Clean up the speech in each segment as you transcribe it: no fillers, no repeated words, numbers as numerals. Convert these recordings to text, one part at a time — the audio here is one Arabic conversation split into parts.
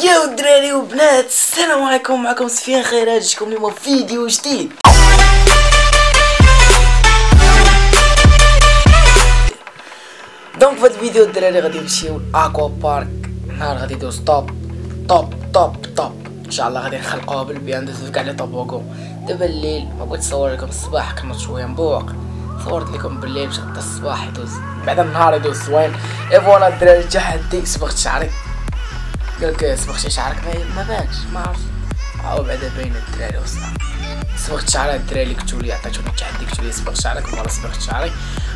يا دراري وبنات، السلام عليكم. معكم سفيان خيرات، جيتكم اليوم فيديو جديد. دونك في هذا الفيديو الدراري غادي نمشيو لاكوا بارك. نهار غادي يدوز توب ان شاء الله. غادي نخلقوها بالبيان، ندوزو كاع لي طوبوكو. دابا الليل ما بغيت نصور لكم الصباح، كنوض شويه مبوق. صورت لكم بالليل باش غدا الصباح يدوز، بعد النهار يدوز زوين. اي فوالا الدراري، تحدي صبغت شعري. قالك صبغتي شعرك ما بانش، ما عرفتش. بعدا باين الدراري وصافي. صبغت شعري الدراري اللي قلتولي، عطيتوني التحدي قلتولي صبغ شعرك، فوالا صبغت شعري.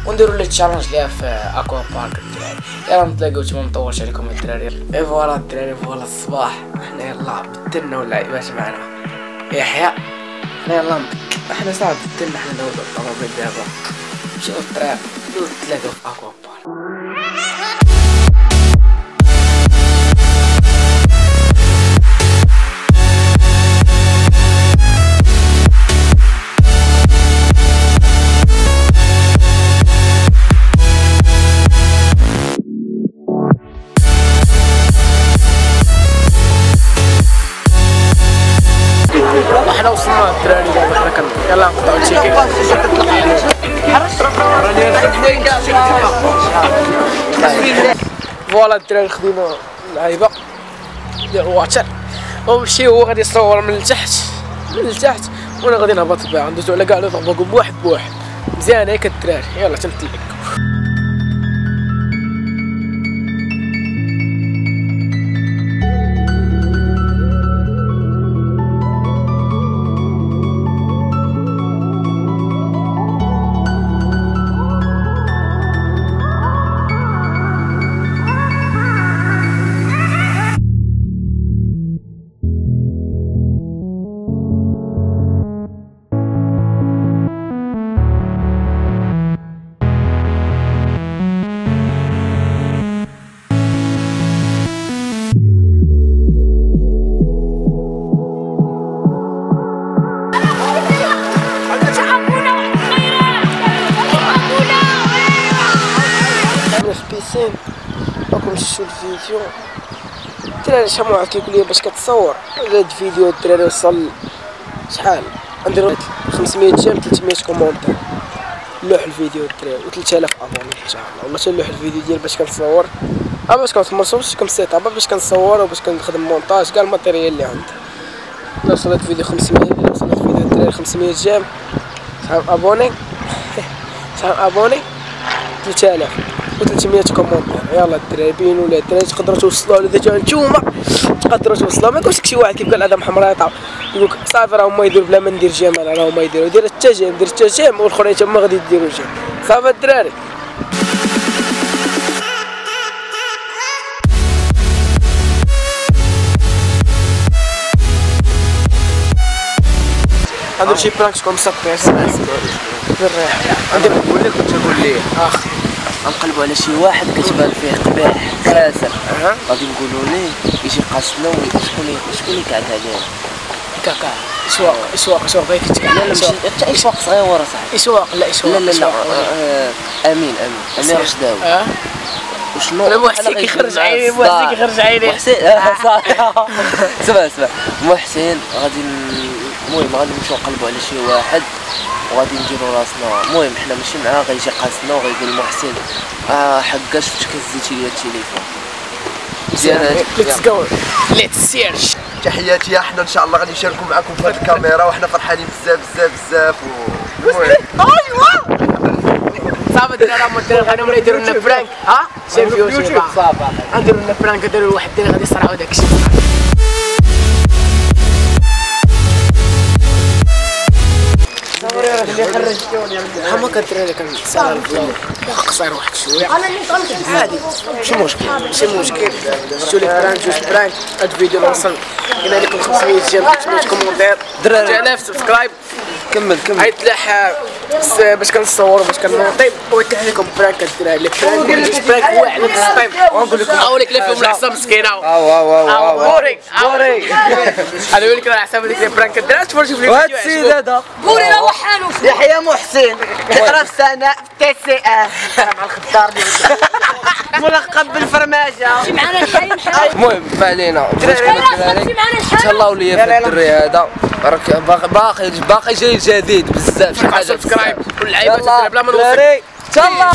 ونديرو لي تشالنج ليها في اكوا بارك الدراري. يلا نتلاقاو تما، مطولش عليكم الدراري. اي فوالا الدراري، فوالا الصباح. حنا يلا بدلنا واللعيبات معنا. يحيى حنا يلا حنا صافي بدلنا، حنا نوضو الطوموبيل دابا نمشيو للطريق نتلاقاو في اكوا بارك. احنا وصلنا الدراري دابا، حنا يلا نقطعو التيكي. فوالا الدراري خدينا اللعيبه ديال الواتر ومشي. هو غادي يصور من التحت وانا غادي نهبط بها. ندوزو على كاع لي طوبوكو بواحد مزيان هيك الدراري. يلا تنتلاقاو. بيسين راكم شفتوا الفيديو الدراري. شحال من واحد كيقول لي باش كتصور هذا الفيديو الدراري وصل شحال؟ نديرو 500 جيم 300 كومونتير. نلوح الفيديو الدراري و 3000 ابوني ان شاء الله. والله تنلوح الفيديو ديال باش كنصور، باش كنتمرسوش كنسيت باش كنصور وباش كنخدم مونتاج كاع الماتيريال اللي عندي. الا وصلت الفيديو 500، الا وصلت الفيديو الدراري 500 جيم شحال ابوني؟ شحال ابوني؟ 3000 و 300 كومونتير. يلا الدراري بينوا لي الدراري تقدروا توصلوا لذا نتوما، تقدروا توصلوا. ما يكونش شي واحد كيف قال ادم حمراء يقول صافي راه هما يديروا بلا ما ندير جيم. انا راه هما يديروا، دير حتى جيم، دير حتى جيم والاخرين تما غادي يديروا جيم. صافي الدراري. ندير شي برانك كوم سابيس بالريح. ندير نقول لك وتقول لي غنقلبوا على شي واحد كتبان فيه قبيح كاسر، غادي نقولوا ليه يجي قاسنا شكون اللي قعد عليه كاكا. اسواق غير كتكعب. لا حتى اسواق صغيره صاحبي. اسواق لا امين رشداوي. وشنو لا محسن كيخرج عيني، محسن كيخرج عيني. محسن اسمع محسن غادي المهم غادي نمشيو نقلبوا على شي واحد وغادي نديرو راسنا. المهم حنا ماشي معاه، غيجي قاسنا وغيقول محسن حقاش فاش كزيتي ليا التليفون مزيان. ليتس جو ليتس سيرش. تحياتي. احنا ان شاء الله غادي نشاركوا معكم في هذه الكاميرا وحنا فرحانين بزاف ايوا صافي الدراري غادي يديروا لنا برانك. سير في يوتيوب صافي نديروا لنا برانك. داروا واحد الدين غادي يصرعوا داكشي. هما كدراري كنسال الفلوق قصير واحد شويه عادي، ماشي مشكل. شفتوا لي برانك جوج برانك. هاد الفيديو اللي وصل كاين لكم 500 جيم 300 كومونتير 3000 سبسكرايب. كمل عيط لاح باش كنصوروا باش كنطيب قلت لكم برانك كديرها لي برانك واحد كنطيب ونقول لكم اوليك لا فيهم العصا مسكينه بوري انا نقول لك راه حساب هذيك لي برانك كديرها تفرج في الفيديو. وهذا السيد هذا قولي راه وحانو يحيى محسن يقرا في سنه في TCA مع الخضار ملقب بالفرماجه. معنا الحي المهم ما علينا تهلاو ليا في الدري هذا راك باقي جاي جديد بزاف شي حاجه سبسكرايب واللعيبه يلا بلا ما نوصل تهلا.